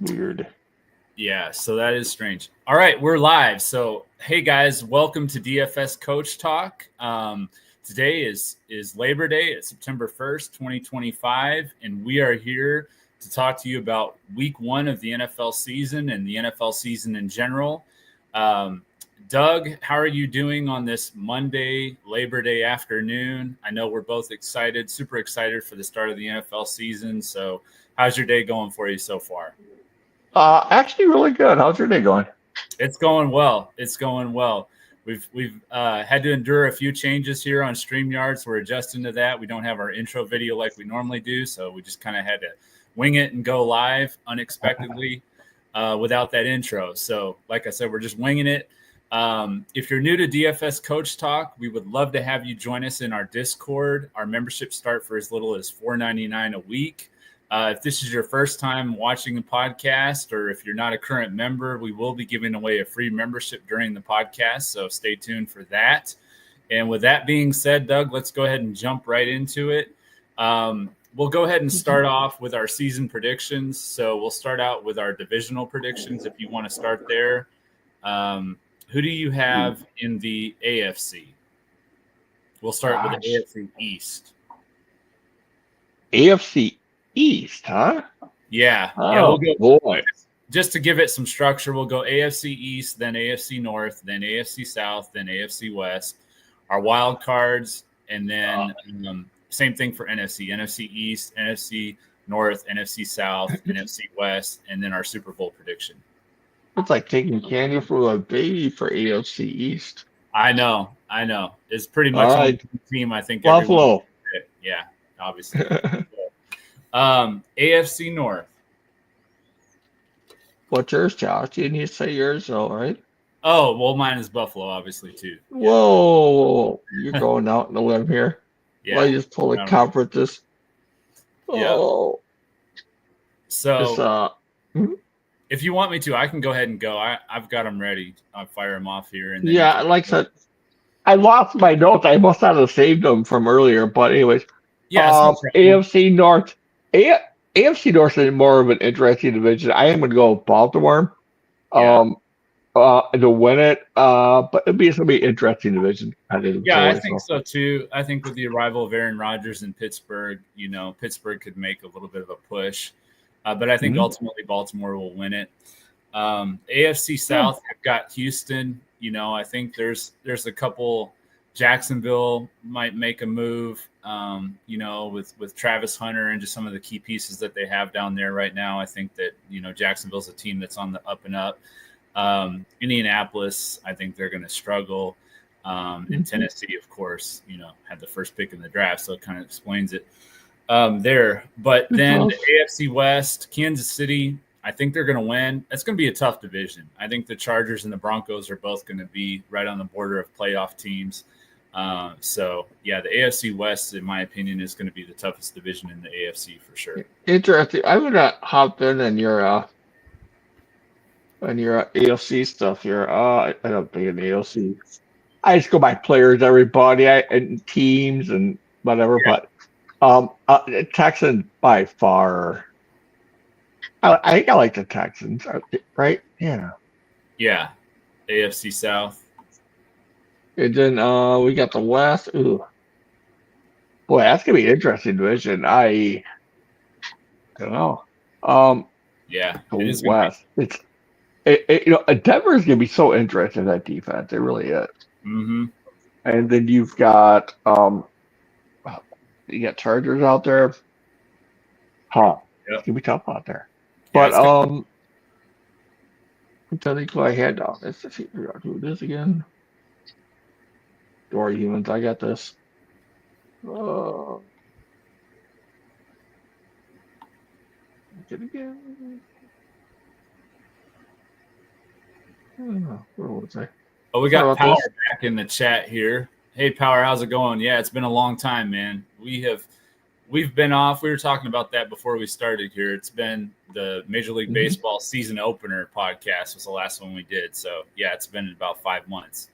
Weird. Yeah, so that is strange. All right, we're live. So, hey guys, welcome to DFS Coach Talk. Today is Labor Day. It's September 1st, 2025, and we are here to talk to you about week one of the NFL season and the NFL season in general. Doug, how are you doing on this Monday, Labor Day afternoon? I know we're both excited, super excited for the start of the NFL season. So, how's your day going for you so far? Actually, really good. How's your day going? It's going well. It's going well. We've had to endure a few changes here on StreamYard, so we're adjusting to that. We don't have our intro video like we normally do, so we just kind of had to wing it and go live unexpectedly without that intro. So, like I said, we're just winging it. If you're new to DFS Coach Talk, we would love to have you join us in our Discord. Our memberships start for as little as $4.99 a week. If this is your first time watching the podcast, or if you're not a current member, we will be giving away a free membership during the podcast. So stay tuned for that. And with that being said, Doug, let's go ahead and jump right into it. We'll go ahead and start off with our season predictions. So we'll start out with our divisional predictions if you want to start there. Who do you have in the AFC? We'll start with the AFC East. AFC East, huh? Yeah. Oh, We'll go, boy. Just to give it some structure, we'll go AFC East, then AFC North, then AFC South, then AFC West. Our wild cards, and then same thing for NFC. NFC East, NFC North, NFC South, NFC West, and then our Super Bowl prediction. It's like taking candy from a baby for AFC East. I know. It's pretty much on the team, I think. Buffalo. Yeah, obviously. AFC North. What's yours, Josh? You need to say yours, all right? Oh, well, mine is Buffalo, obviously, too. Whoa. You're going out on a limb here. Yeah. Well, you just pull the conferences. Oh. So, if you want me to, I can go ahead and go. I've got them ready. I'll fire them off here. And then like I said, I lost my notes. I must not have saved them from earlier. But anyways, AFC North. AFC North is more of an interesting division. I am going to go with Baltimore to win it. But it's going to be an interesting division. I think so too. I think with the arrival of Aaron Rodgers in Pittsburgh, Pittsburgh could make a little bit of a push. But I think ultimately Baltimore will win it. AFC South, I've got Houston. I think there's a couple. Jacksonville might make a move, with Travis Hunter and just some of the key pieces that they have down there right now. I think that, Jacksonville's a team that's on the up and up. Indianapolis, I think they're going to struggle. And Tennessee, of course, had the first pick in the draft, so it kind of explains it there. But then the AFC West, Kansas City, I think they're going to win. It's going to be a tough division. I think the Chargers and the Broncos are both going to be right on the border of playoff teams. The AFC West, in my opinion, is going to be the toughest division in the AFC for sure. Interesting. I would have hopped in on your AFC stuff here. I don't think in the AFC. I just go by players, everybody, and teams and whatever. Yeah. But Texans by far. I think I like the Texans, right? Yeah. Yeah. AFC South. And then we got the West. Ooh. Boy, that's going to be an interesting division. I don't know. The West. Denver's going to be so interesting, that defense. It really is. Mm-hmm. And then you've got Chargers out there. It's going to be tough out there. But I'm trying to think who I had now. Let's see who it is again. Dory Humans, I got this. Get it again. Where was I? Oh, we got Power back in the chat here. Hey, Power, how's it going? Yeah, it's been a long time, man. We've been off. We were talking about that before we started here. It's been the Major League Baseball season opener podcast was the last one we did. So, yeah, it's been about 5 months,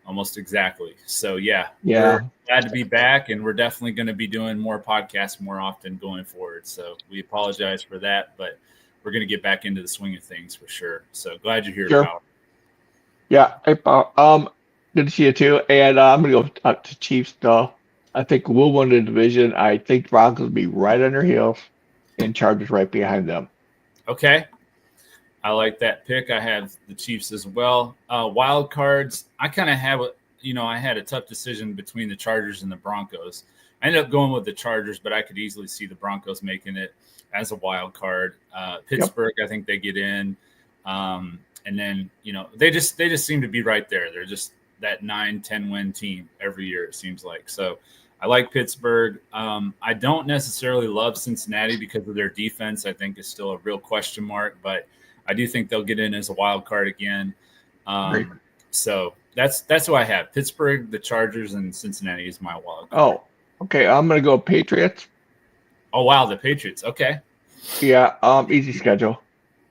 almost exactly. So, we're glad to be back, and we're definitely going to be doing more podcasts more often going forward. So we apologize for that, but we're going to get back into the swing of things for sure. So glad you're here, Sure. pal. Yeah. Hey, Paul. Good to see you too. And I'm gonna go up to Chiefs though. I think we'll win the division. I think Broncos will be right on their heels, and Chargers right behind them. Okay. I like that pick. I have the Chiefs as well. Wild cards. I kind of have, I had a tough decision between the Chargers and the Broncos. I ended up going with the Chargers, but I could easily see the Broncos making it as a wild card. Pittsburgh, I think they get in, and then they just seem to be right there. They're just that 9-10 win team every year, it seems like. So I like Pittsburgh. I don't necessarily love Cincinnati because of their defense. I think is still a real question mark, but I do think they'll get in as a wild card again. So that's who I have. Pittsburgh, the Chargers, and Cincinnati is my wild card. Oh, okay. I'm gonna go Patriots. Oh wow, the Patriots. Okay. Yeah. Easy schedule.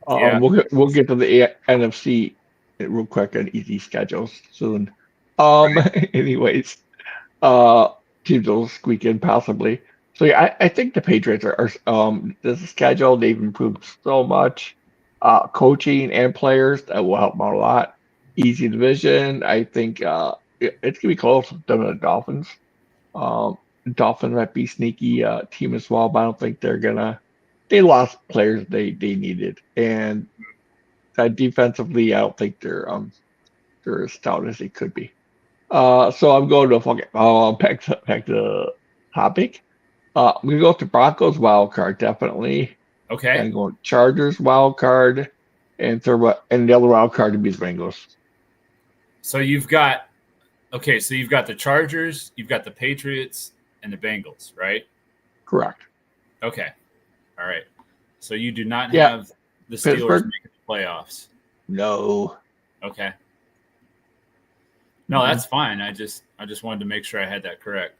Yeah. We'll get to the NFC real quick and easy schedules soon. Anyways, teams will squeak in possibly. So yeah, I think the Patriots are the schedule, they've improved so much. Coaching and players that will help them out a lot. Easy division. I think it's gonna be close with them and the Dolphins. Dolphins might be sneaky team as well, but I don't think they're gonna. They lost players they needed, and defensively, I don't think they're as stout as they could be. So I'm going to back to the topic. I'm gonna go to Broncos wild card definitely. Okay. And going Chargers wild card, and the other wild card to be the Bengals. So you've got the Chargers, you've got the Patriots, and the Bengals, right? Correct. Okay. All right. So you do not have the Steelers Pittsburgh? making the playoffs. No. Okay. No, that's fine. I just wanted to make sure I had that correct.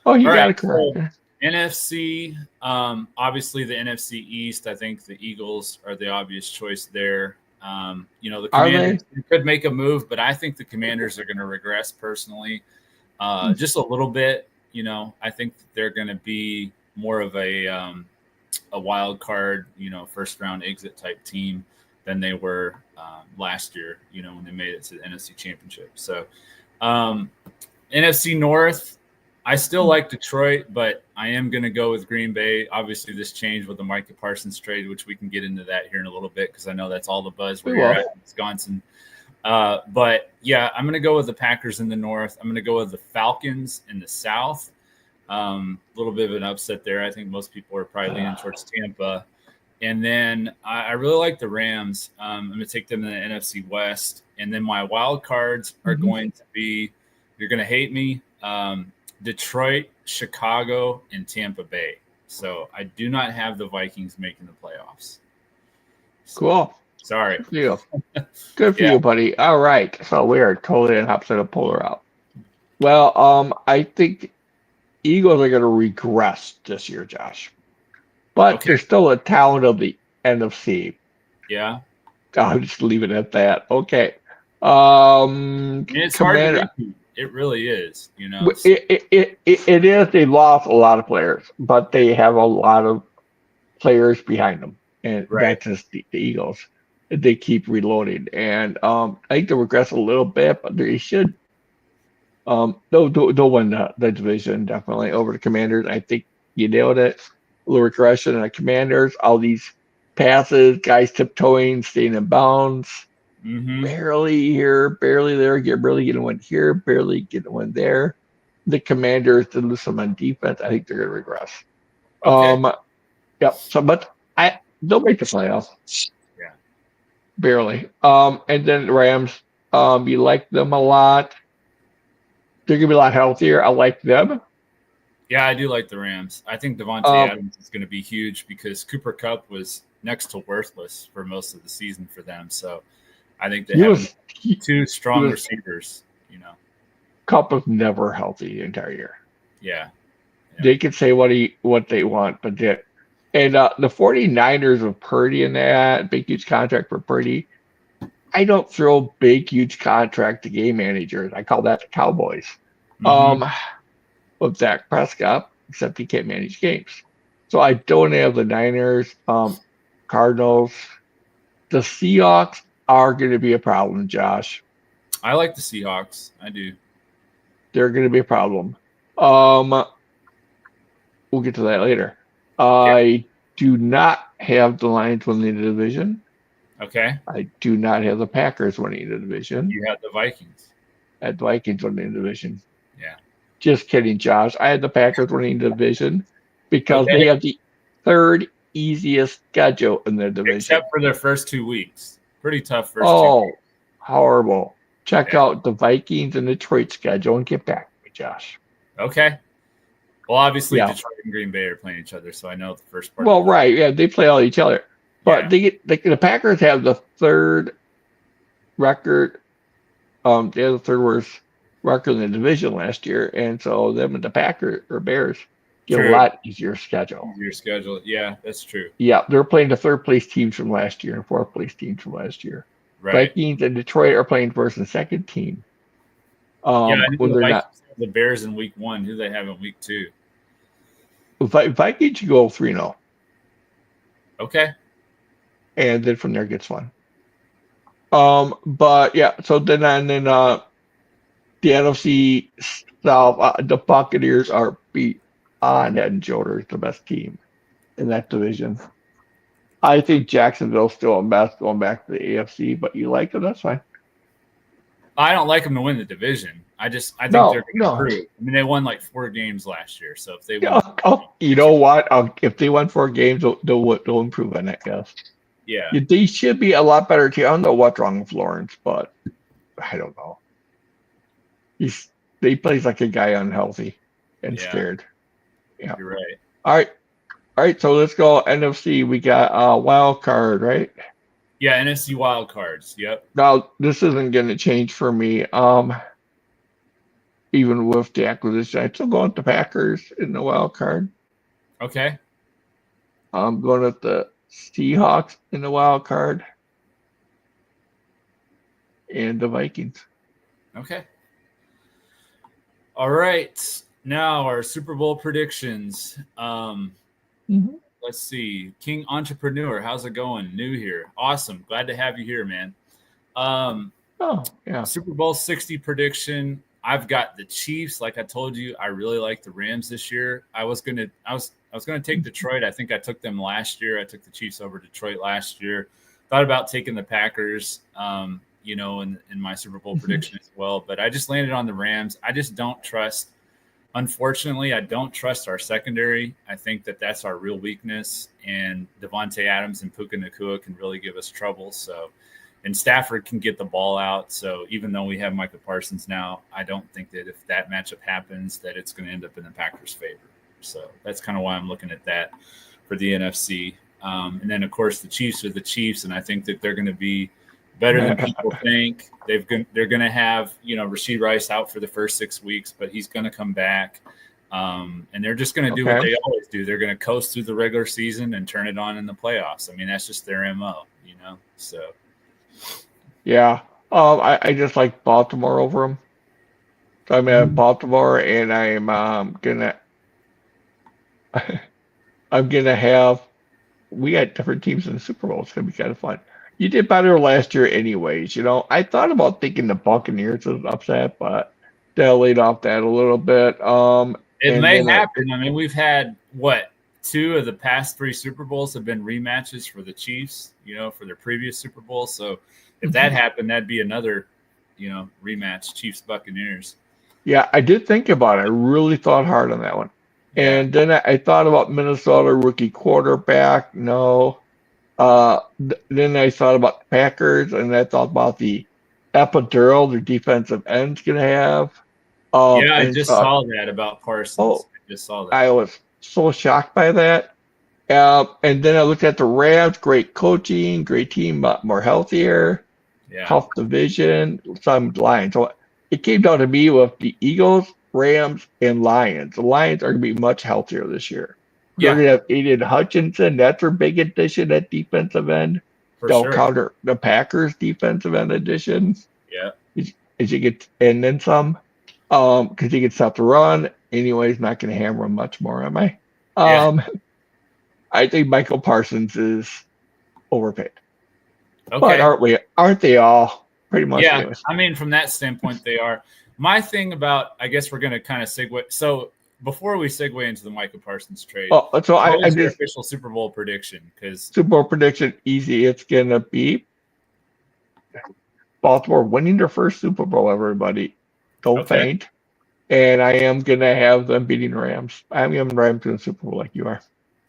Oh, you got it correct. So NFC, obviously the NFC East, I think the Eagles are the obvious choice there. The Commanders could make a move, but I think the Commanders are going to regress personally, just a little bit. I think they're going to be more of a wild card, first round exit type team than they were last year, when they made it to the NFC Championship. So NFC North, I still like Detroit, but I am going to go with Green Bay. Obviously, this changed with the Micah Parsons trade, which we can get into that here in a little bit because I know that's all the buzz where you're at in Wisconsin. But, yeah, I'm going to go with the Packers in the North. I'm going to go with the Falcons in the South. A little bit of an upset there. I think most people are probably leaning towards Tampa. And then I really like the Rams. I'm going to take them in the NFC West. And then my wild cards are going to be, you're going to hate me, Detroit, Chicago, and Tampa Bay. So I do not have the Vikings making the playoffs. So, cool. Sorry. Good for you. Good for you, buddy. All right. So we are totally in opposite of polar out. Well, I think Eagles are going to regress this year, Josh. But they're still a talent of the NFC. Yeah. I'll just leave it at that. Okay. It's hard to repeat. It really is, It is. They lost a lot of players, but they have a lot of players behind them, and that's just the Eagles. They keep reloading, and I think they'll regress a little bit, but they should. They'll win the division definitely over the Commanders. I think you nailed it. A little regression in the Commanders. All these passes, guys tiptoeing, staying in bounds. Barely here, barely there, barely getting one here, barely getting one there. The Commanders did lose some on defense. I think they're going to regress. Okay. Yep. So, but they'll make the playoffs. Yeah. Barely. And then the Rams. You like them a lot. They're going to be a lot healthier. I like them. Yeah, I do like the Rams. I think Devontae Adams is going to be huge because Cooper Kupp was next to worthless for most of the season for them. So I think they have two strong receivers, Kupp was never healthy the entire year. Yeah. They can say what they want, but and the 49ers with Purdy in that, big, huge contract for Purdy. I don't throw big, huge contract to game managers. I call that the Cowboys. With Dak Prescott, except he can't manage games. So I don't have the Niners. Cardinals. The Seahawks are going to be a problem, Josh. I like the Seahawks. I do. They're going to be a problem. We'll get to that later. Okay. I do not have the Lions winning the division. Okay. I do not have the Packers winning the division. You have the Vikings. I had the Vikings winning the division. Yeah. Just kidding, Josh. I had the Packers winning the division because Okay. they have the third easiest schedule in their division. Except for their first 2 weeks. Pretty tough first 2 Oh, weeks. horrible. Check Yeah. out the Vikings and Detroit schedule and get back to me, Josh. Okay. Well, obviously, Yeah. Detroit and Green Bay are playing each other, so I know the first part. Well, right. Yeah, they play all each other. But Yeah. the Packers have the third record. They had the third worst record in the division last year, and so them and the Packers or Bears get True. a lot easier schedule. Your schedule. Yeah, that's true. Yeah, they're playing the third place teams from last year and fourth place teams from last year. Right. Vikings and Detroit are playing first and second team. Yeah, I know when the they're Vikings not, have the Bears in week 1. Who they have in week 2? Vikings go 3-0, Okay. and then from there gets fun. But yeah, so then the NFC South, the Buccaneers are beat on head and shoulders the best team in that division. I think Jacksonville's still a mess going back to the AFC, but you like them, that's fine. I don't like them to win the division. I think they're going to improve. I mean, they won like 4 games last year, so if they win, you know what? If they won 4 games, they'll improve on that, guys. Yeah. They should be a lot better team. I don't know what's wrong with Lawrence, but I don't know. He plays like a guy unhealthy and scared. Yeah. You're right. All right. So let's go NFC. We got a wild card, right? Yeah, NFC wild cards. Yep. Now this isn't going to change for me. Even with the acquisition, I'm still going with the Packers in the wild card. Okay. I'm going with the Seahawks in the wild card and the Vikings. Okay. All right. Now our Super Bowl predictions. Let's see. King Entrepreneur, how's it going? New here. Awesome. Glad to have you here, man. Super Bowl 60 prediction. I've got the Chiefs. Like I told you, I really like the Rams this year. I was gonna take Detroit. I think I took them last year. I took the Chiefs over Detroit last year. Thought about taking the Packers, in my Super Bowl prediction as well. But I just landed on the Rams. I just don't trust. Unfortunately, I don't trust our secondary. I think that's our real weakness. And Devontae Adams and Puka Nacua can really give us trouble. And Stafford can get the ball out. So even though we have Micah Parsons now, I don't think that if that matchup happens, that it's going to end up in the Packers' favor. So that's kind of why I'm looking at that for the NFC. And then, of course, the Chiefs are the Chiefs, and I think that they're going to be better than people think. They're going to have, Rashee Rice out for the first 6 weeks, but he's going to come back. And they're just going to do what they always do. They're going to coast through the regular season and turn it on in the playoffs. I mean, that's just their MO, so. Yeah. I just like Baltimore over them. So I'm at Baltimore, and I'm gonna have. We got different teams in the Super Bowl. It's gonna be kind of fun. You did better last year, anyways. I thought about thinking the Buccaneers was upset, but they laid off that a little bit. It may happen. I mean, we've had 2 of the past 3 Super Bowls have been rematches for the Chiefs, for their previous Super Bowl. So if that happened, that'd be another, rematch, Chiefs Buccaneers. Yeah, I did think about it. I really thought hard on that one. Yeah. And then I thought about Minnesota rookie quarterback. No. Then I thought about the Packers, and I thought about the epidural their defensive end's going to have. I just saw that about Parsons. I just saw that. I was so shocked by that. And then I looked at the Rams, great coaching, great team, more healthier, health division, some Lions. So it came down to me with the Eagles, Rams, and Lions. The Lions are going to be much healthier this year. They're going to have Aiden Hutchinson. That's their big addition at defensive end. They'll counter the Packers defensive end addition. Yeah. As you get, and then some, because he gets out to run. Anyways, not going to hammer him much more, am I? I think Michael Parsons is overpaid. Okay. But aren't we? Aren't they all pretty much? Yeah, Anyways? I mean, from that standpoint, they are. My thing about, I guess we're going to kind of segue. So before we segue into the Micah Parsons trade, So what I was your just official Super Bowl prediction? Because Super Bowl prediction easy. It's gonna be Baltimore winning their first Super Bowl. Everybody, don't okay, faint. And I am gonna have them beating the Rams. I'm giving Rams in the Super Bowl like you are.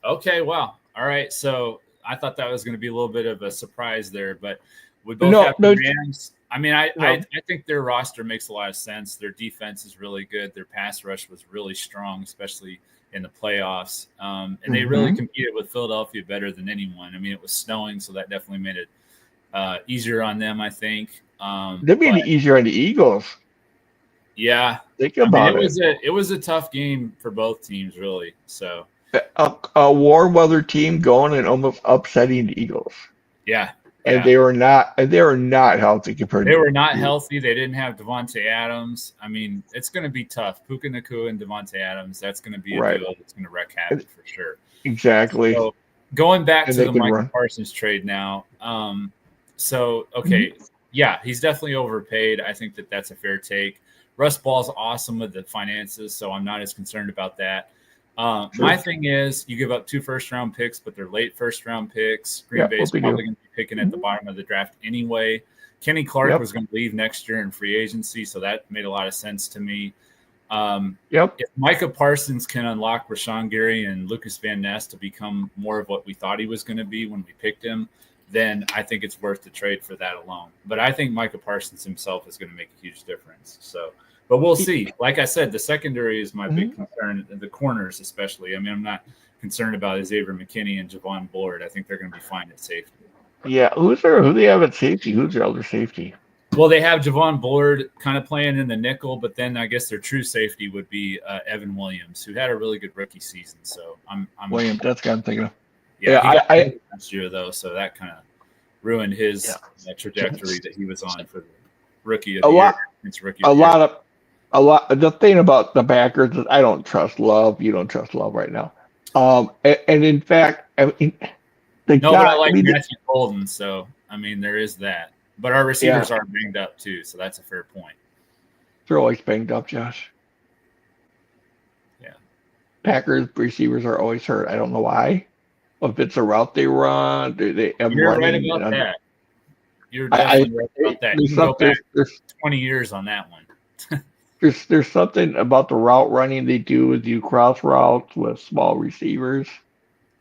okay, wow, all right. So I thought that was going to be a little bit of a surprise there, but we both No, have no, the Rams. I mean, I no. think their roster makes a lot of sense. Their defense is really good. Their pass rush was really strong, especially in the playoffs. And they really competed with Philadelphia better than anyone. I mean, it was snowing, so that definitely made it easier on them, I think. They made it easier on the Eagles. Yeah, Think I mean, about it was a tough game for both teams, really. So a warm weather team going and almost upsetting the Eagles. yeah, And they were not healthy compared they to were not healthy. They didn't have Devontae Adams. I mean, it's going to be tough. Puka Nacua and Devontae Adams, that's going to be a duo that's going to wreak havoc for sure. Exactly. So going back And to the Micah run. Parsons trade now. Okay, yeah, he's definitely overpaid. I think that's a fair take. Russ Ball's awesome with the finances, so I'm not as concerned about that. My thing is, you give up 2 first-round picks, but they're late first-round picks. Green Bay's probably going to be picking at the bottom of the draft anyway. Kenny Clark was going to leave next year in free agency, so that made a lot of sense to me. If Micah Parsons can unlock Rashawn Gary and Lucas Van Ness to become more of what we thought he was going to be when we picked him, then I think it's worth the trade for that alone. But I think Micah Parsons himself is going to make a huge difference. So, but we'll see. Like I said, the secondary is my big concern, the corners especially. I mean, I'm not concerned about Xavier McKinney and Javon Bullard. I think they're going to be fine at safety. Yeah, who do they have at safety? Who's their other safety? Well, they have Javon Bullard kind of playing in the nickel, but then I guess their true safety would be Evan Williams, who had a really good rookie season. So I'm Williams. That's what I'm thinking of. Yeah, he got last year though, so that kind of ruined his trajectory that he was on for the rookie of the year. The thing about the Packers is I don't trust Love. You don't trust Love right now. And in fact, I mean, but I like Matthew Golden, so I mean there is that. But our receivers are banged up too, so that's a fair point. They're always banged up, Josh. Yeah. Packers receivers are always hurt. I don't know why. If it's a route they run, You're right about that. You're definitely right about that. You can go back 20 years on that one. There's something about the route running they do cross routes with small receivers,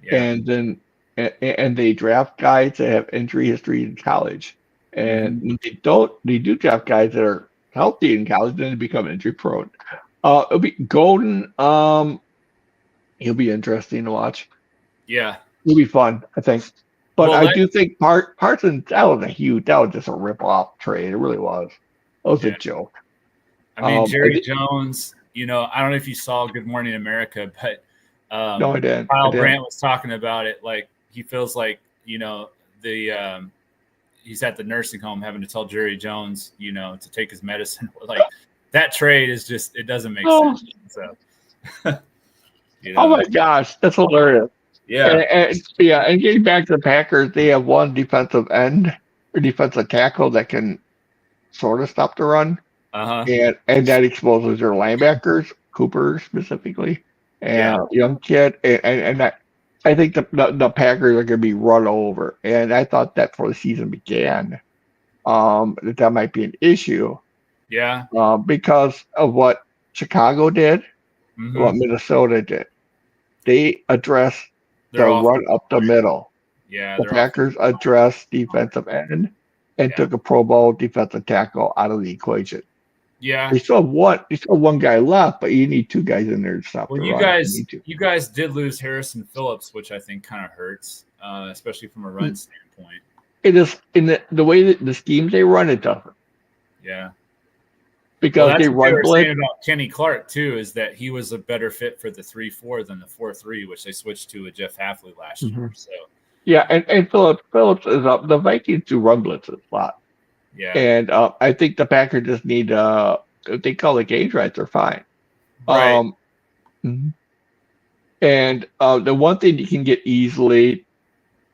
and then they draft guys that have injury history in college, and when they do draft guys that are healthy in college, then they become injury prone. It'll be Golden. He'll be interesting to watch. Yeah, it'll be fun, I think. But I do think Parsons, that was just a rip-off trade. It really was. It was a joke. I mean, Jerry Jones, I don't know if you saw Good Morning America, but no, I didn't. Kyle Brandt was talking about it. Like, he feels like, he's at the nursing home having to tell Jerry Jones, to take his medicine. Like, that trade is just, it doesn't make sense. So, oh my gosh, that's hilarious. Yeah. And getting back to the Packers, they have one defensive end or defensive tackle that can sort of stop the run. And that exposes their linebackers, Cooper specifically, and young kid. And that, I think the Packers are going to be run over. And I thought that before the season began, that might be an issue. Yeah. Because of what Chicago did, what Minnesota did. They addressed the run up the middle. Yeah. The Packers addressed defensive end and took a Pro Bowl defensive tackle out of the equation. Yeah. They still have one guy left, but you need 2 guys in there to stop the run. You guys did lose Harrison Phillips, which I think kind of hurts, especially from a run standpoint. It is in the way that the schemes they run, it doesn't. Yeah. Because they run blitz. Saying about Kenny Clark too is that he was a better fit for the 3-4 than the 4-3, which they switched to with Jeff Hafley last year. So yeah, and Phillips is up. The Vikings do run blitzes a lot. Yeah, and I think the Packers just need if they call the games right, they're fine. Right. And the one thing you can get easily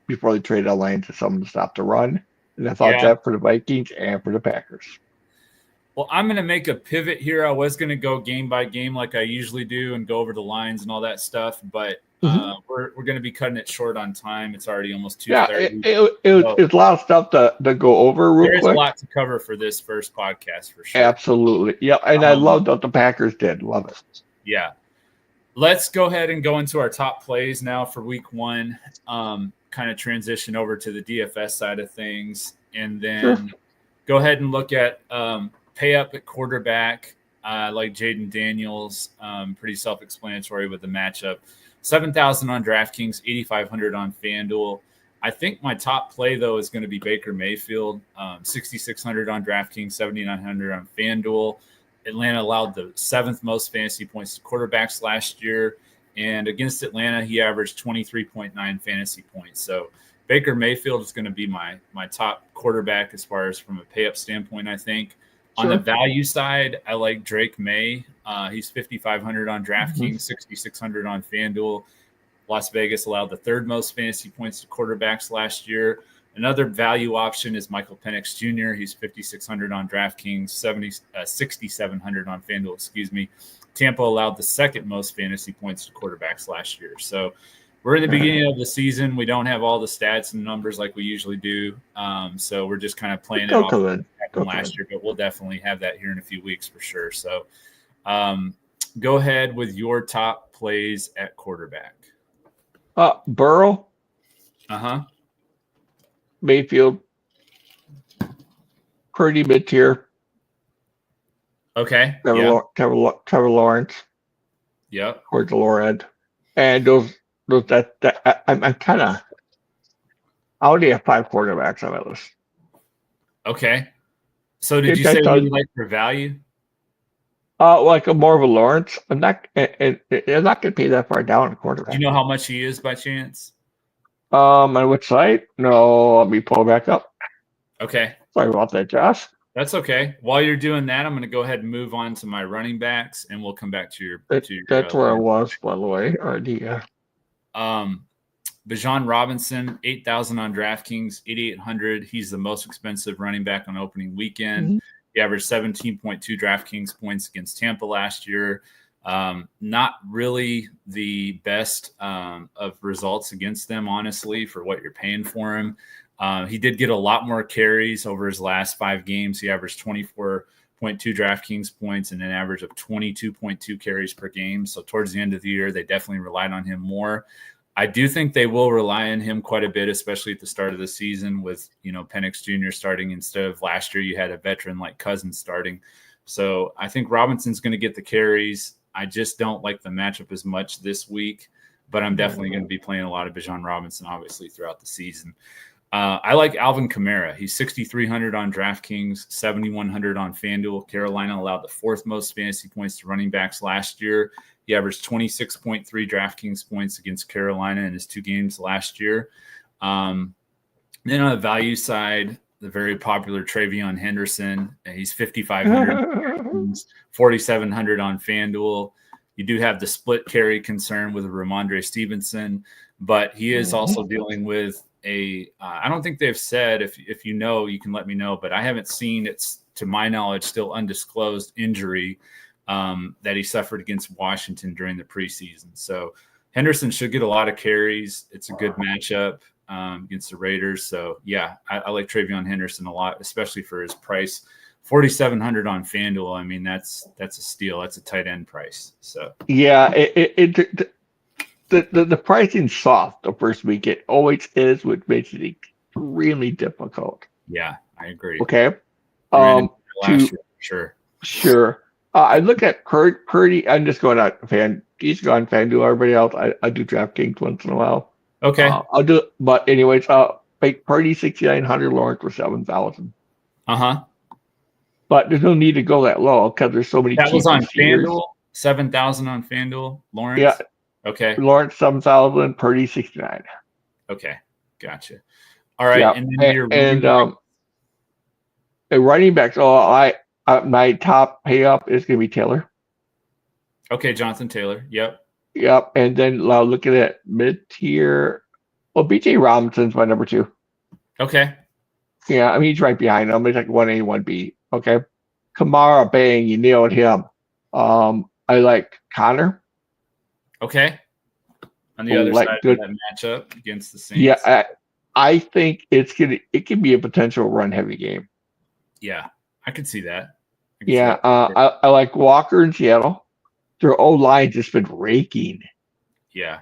before they traded Lane to someone to stop the run. And I thought Yeah. that for the Vikings and for the Packers. Well, I'm going to make a pivot here. I was going to go game by game like I usually do and go over the lines and all that stuff, but we're going to be cutting it short on time. It's already almost 2:30. Yeah, it's a lot of stuff to go over real There is quick. a lot to cover for this first podcast for sure. Absolutely. Yeah, and I loved what the Packers did. Love it. Yeah. Let's go ahead and go into our top plays now for week 1. Kind of transition over to the DFS side of things, and then go ahead and look at pay up at quarterback, like Jaden Daniels. Pretty self-explanatory with the matchup. 7,000 on DraftKings, 8,500 on Fanduel. I think my top play, though, is going to be Baker Mayfield, 6,600 on DraftKings, 7,900 on Fanduel. Atlanta allowed the 7th most fantasy points to quarterbacks last year. And against Atlanta, he averaged 23.9 fantasy points. So Baker Mayfield is going to be my top quarterback as far as from a pay-up standpoint, I think. On the value side, I like Drake May. He's 5,500 on DraftKings, 6,600 on FanDuel. Las Vegas allowed the 3rd most fantasy points to quarterbacks last year. Another value option is Michael Penix Jr. He's 5,600 on DraftKings, 6,700 on FanDuel, Tampa allowed the 2nd most fantasy points to quarterbacks last year. So we're in the beginning of the season. We don't have all the stats and numbers like we usually do. So we're just kind of playing it off what happened last year, but we'll definitely have that here in a few weeks for sure. So go ahead with your top plays at quarterback. Burrow. Mayfield. Pretty mid-tier. Okay. Trevor Lawrence. Yep. Towards the lower end. And those I'm kind of. I already have 5 quarterbacks on my list. Okay. So did you say you like for value? Like more of a Lawrence. I'm not going to pay that far down in quarterback. Do you know how much he is by chance? On which site? No, let me pull back up. Okay. Sorry about that, Josh. That's okay. While you're doing that, I'm going to go ahead and move on to my running backs, and we'll come back to your. That's where I was, by the way. Bijan Robinson, 8,000 on DraftKings, 8,800. He's the most expensive running back on opening weekend. He averaged 17.2 DraftKings points against Tampa last year. Not really the best of results against them, honestly, for what you're paying for him. He did get a lot more carries over his last 5 games. He averaged 24.2 DraftKings points and an average of 22.2 carries per game. So towards the end of the year, they definitely relied on him more. I do think they will rely on him quite a bit, especially at the start of the season with, Penix Jr. starting instead of last year. You had a veteran like Cousins starting. So I think Robinson's going to get the carries. I just don't like the matchup as much this week, but I'm definitely going to be playing a lot of Bijan Robinson, obviously, throughout the season. I like Alvin Kamara. He's 6,300 on DraftKings, 7,100 on FanDuel. Carolina allowed the 4th most fantasy points to running backs last year. He averaged 26.3 DraftKings points against Carolina in his 2 games last year. Then on the value side, the very popular Travion Henderson. He's 5,500, 4,700 on FanDuel. You do have the split carry concern with Ramondre Stevenson, but he is also dealing with I don't think they've said, if you know, you can let me know, but I haven't seen, it's to my knowledge, still undisclosed injury that he suffered against Washington during the preseason. So Henderson should get a lot of carries. It's a good matchup against the Raiders. So yeah, I like Travion Henderson a lot, especially for his price. 4,700 on FanDuel. I mean, that's a steal. That's a tight end price. So yeah, the pricing's soft the first week. It always is, which makes it extremely difficult. Yeah, I agree. Okay. Last year, Sure. I look at Purdy. I'm just going on He's gone FanDuel. Everybody else, I do DraftKings once in a while. Okay. I'll do it. But anyways, Purdy 6,900, Lawrence for 7,000. But there's no need to go that low because there's so many. That was on FanDuel. 7,000 on FanDuel, Lawrence. Yeah. Okay. Lawrence 7,000, Purdy 69. Okay, gotcha. All right, yeah. And running backs. My top pay up is going to be Taylor. Okay, Jonathan Taylor. Yep. And then looking at mid tier, Well, BJ Robinson's my number 2. Okay. Yeah, I mean he's right behind him. He's like 1A, 1B. Okay. Kamara, bang, you nailed him. I like Connor. Okay. On the other Like side good. of that matchup against the Yeah, Saints. I think it could be a potential run heavy game. Yeah, I could see that. Yeah, I like Walker in Seattle. Their O line just been raking. Yeah.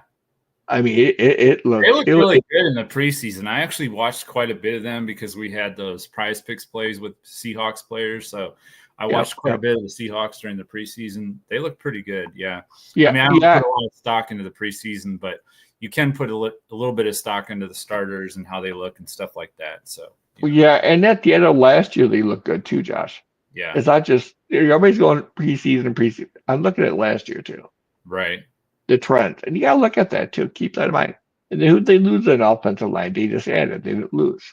I mean, it looks. They looked really good in the preseason. I actually watched quite a bit of them because we had those Prizepicks plays with Seahawks players. So I watched quite a bit of the Seahawks during the preseason. They look pretty good. Yeah. Yeah. I mean, I don't put a lot of stock into the preseason, but you can put a little bit of stock into the starters and how they look and stuff like that. So, yeah. And at the end of last year, they looked good too, Josh. Yeah. It's not just everybody's going preseason. I'm looking at last year too. Right. The trends. And you got to look at that too. Keep that in mind. And then they lose an offensive line. They just added. They didn't lose.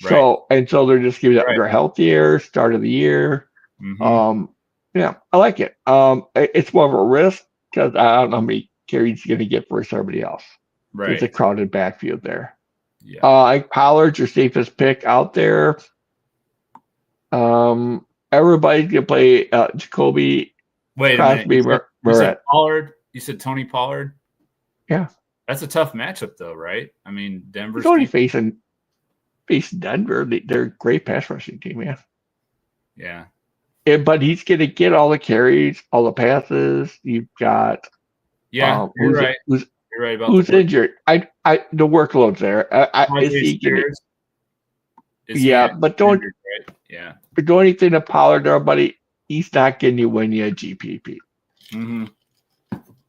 Right. So they're just giving they're healthier start of the year. Mm-hmm. Yeah, I like it. It's more of a risk because I don't know how many carries he's going to get for somebody else. Right. It's a crowded backfield there. Yeah. I think Pollard's your safest pick out there. Everybody's going to play Jacoby. Wait Crosby, a minute. You said Pollard? You said Tony Pollard? Yeah. That's a tough matchup, though, right? I mean, Denver's only facing Denver. They're a great pass rushing team, man. Yeah. But he's going to get all the carries, all the passes. You've got you're right. You're right about who's injured. The workload's there. Is he gonna, but don't injured, right? Yeah. But the only thing to Pollard there, buddy, he's not getting you when you GPP. Mm-hmm.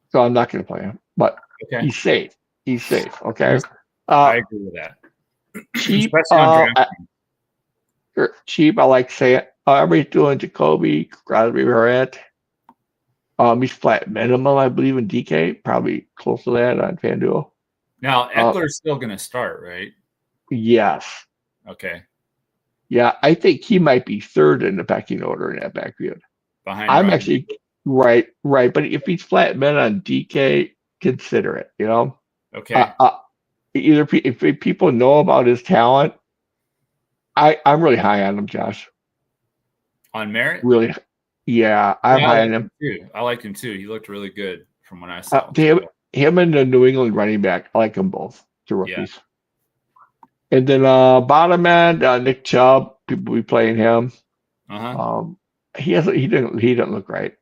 So I'm not going to play him. But he's safe. He's safe. Okay. I agree with that. Cheap. Cheap. I like saying everybody's doing Jacoby, Crosby, Barrett. He's flat minimum, I believe, in DK. Probably close to that on Fanduel. Now Eckler's still going to start, right? Yes. Okay. Yeah, I think he might be third in the pecking order in that backfield. Behind. I'm actually right. But if he's flat min on DK, consider it. You know. Okay. Either if people know about his talent, I'm really high on him, Josh. On merit? Really? Yeah, I'm high on him too. I liked him too. He looked really good from what I saw. Him and the New England running back, I like them both. The rookies. Yeah. And then bottom end, Nick Chubb, people be playing him. He doesn't look right.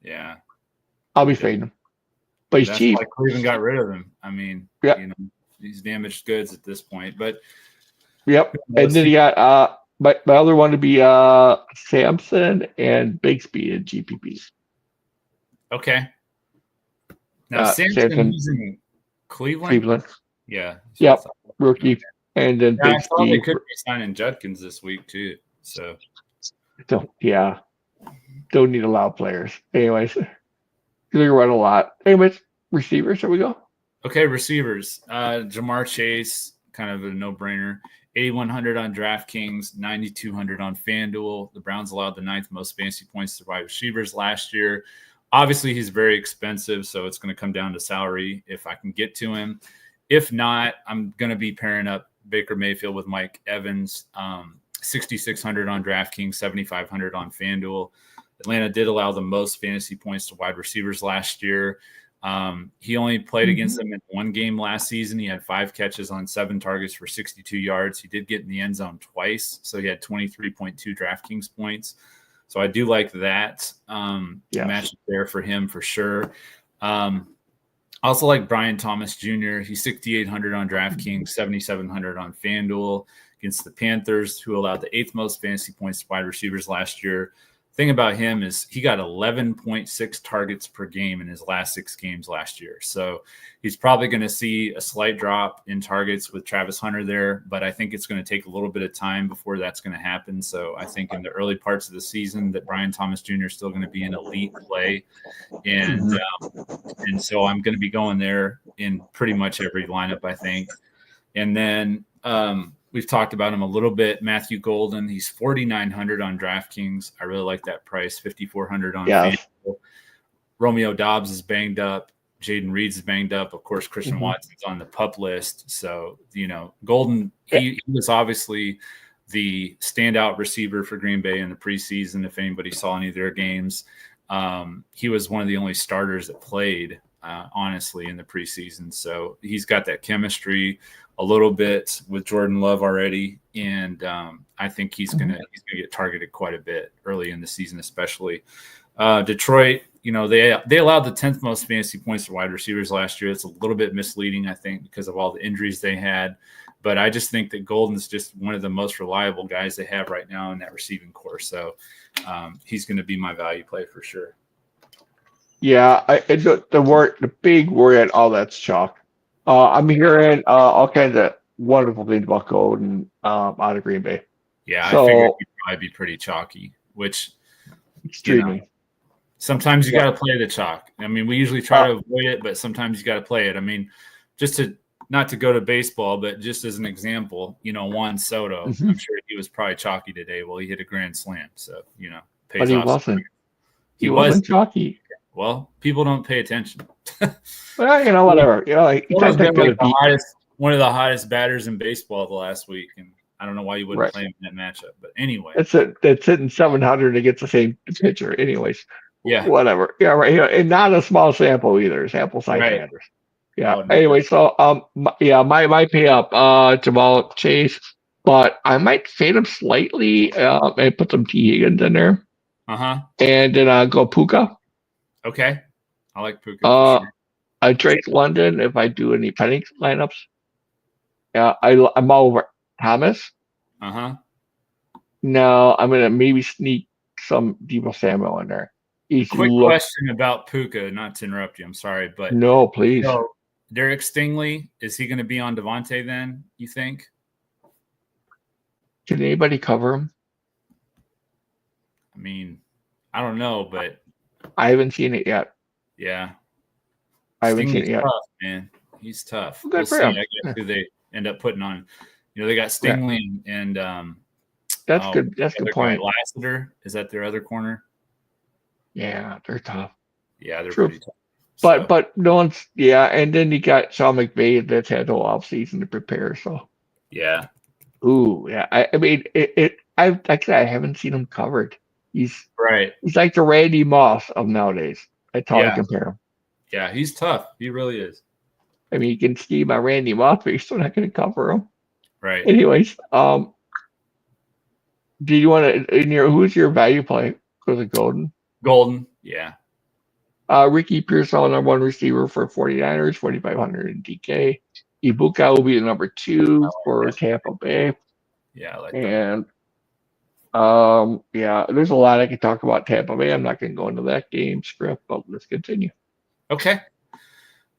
Yeah. I'll be fading him. But he's cheap. Like Cleveland got rid of him. I mean, he's damaged goods at this point. But and then you got my other one to be Samson and Bigsby in GPP. Okay. Now Samson is in Cleveland. Yeah. Yep. Rookie. Okay. And then I thought they could be signing Judkins this week too. So yeah. Don't need a lot of players. Anyways. They're gonna run a lot. Anyways, receivers, shall we go? Okay, receivers. Jamar Chase, kind of a no-brainer. 8,100 on DraftKings, 9,200 on FanDuel. The Browns allowed the 9th most fantasy points to wide receivers last year. Obviously, he's very expensive, so it's going to come down to salary if I can get to him. If not, I'm going to be pairing up Baker Mayfield with Mike Evans, 6,600 on DraftKings, 7,500 on FanDuel. Atlanta did allow the most fantasy points to wide receivers last year. He only played against them in one game last season. He had 5 catches on 7 targets for 62 yards. He did get in the end zone twice, so he had 23.2 DraftKings points. So I do like that match there for him for sure. I also like Brian Thomas Jr. He's 6,800 on DraftKings, 7,700 on FanDuel against the Panthers, who allowed the 8th most fantasy points to wide receivers last year. Thing about him is he got 11.6 targets per game in his last 6 games last year. So he's probably going to see a slight drop in targets with Travis Hunter there, but I think it's going to take a little bit of time before that's going to happen. So I think in the early parts of the season that Brian Thomas Jr. is still going to be an elite play. And so I'm going to be going there in pretty much every lineup, I think. And then we've talked about him a little bit. Matthew Golden, he's 4,900 on DraftKings. I really like that price. 5,400 on FanDuel. Romeo Doubs is banged up. Jaden Reed's banged up. Of course, Christian Mm-hmm. Watson's on the PUP list. So, Golden, he was obviously the standout receiver for Green Bay in the preseason. If anybody saw any of their games, he was one of the only starters that played, honestly, in the preseason. So he's got that chemistry a little bit with Jordan Love already. And I think he's gonna get targeted quite a bit early in the season, especially. Detroit, they allowed the 10th most fantasy points to wide receivers last year. It's a little bit misleading, I think, because of all the injuries they had. But I just think that Golden's just one of the most reliable guys they have right now in that receiving corps. So he's going to be my value play for sure. Yeah, the big worry at all that's chalk. I'm hearing all kinds of wonderful things about Golden out of Green Bay. Yeah, so, I figured he'd probably be pretty chalky, which extremely. Sometimes you got to play the chalk. I mean, we usually try to avoid it, but sometimes you got to play it. I mean, not to go to baseball, but just as an example, Juan Soto, I'm sure he was probably chalky today. Well, he hit a grand slam, so pays but he off. wasn't. He wasn't chalky. Well, people don't pay attention. Well, whatever. One of the hottest batters in baseball the last week, and I don't know why you wouldn't play him in that matchup. But anyway, that's hitting 700 against the same pitcher. Anyways, yeah, whatever. Yeah, right here, and not a small sample either. Sample size matters. Yeah. Oh, no. Anyway, so my pay up Jamal Chase, but I might fade him slightly and put some T Higgins in there. And then go Puka. Okay, I like Puka. For sure. I Drake London if I do any penny lineups. Yeah, I'm all over Thomas. No, I'm gonna maybe sneak some Deebo Samuel in there. Quick question about Puka, not to interrupt you. I'm sorry, but no, please. So Derek Stingley, is he going to be on Devontae then? You think? Can anybody cover him? I mean, I don't know, but I haven't seen it yet. Yeah, I haven't seen it yet. Tough, man, he's tough. Well, we'll see. I guess who they end up putting on. They got Stingley and that's good. That's a good point. Lassiter, is that their other corner? Yeah, they're tough. Yeah, they're pretty tough. But no one's and then you got Sean McVay that's had the whole offseason to prepare. So yeah. Ooh, yeah. I mean I haven't seen him covered. He's like the Randy Moss of nowadays. That's how I compare him. Yeah, he's tough. He really is. I mean, you can scheme on Randy Moss, but you're still not going to cover him. Right. Anyways, do you want to who's your value play for the Golden? Golden, yeah. Ricky Pearsall, number one receiver for 49ers, 4,500 in DK. Ibuka will be the number 2 for Tampa Bay. Yeah, I like that. And there's a lot I can talk about Tampa Bay. I'm not going to go into that game script, but let's continue. Okay.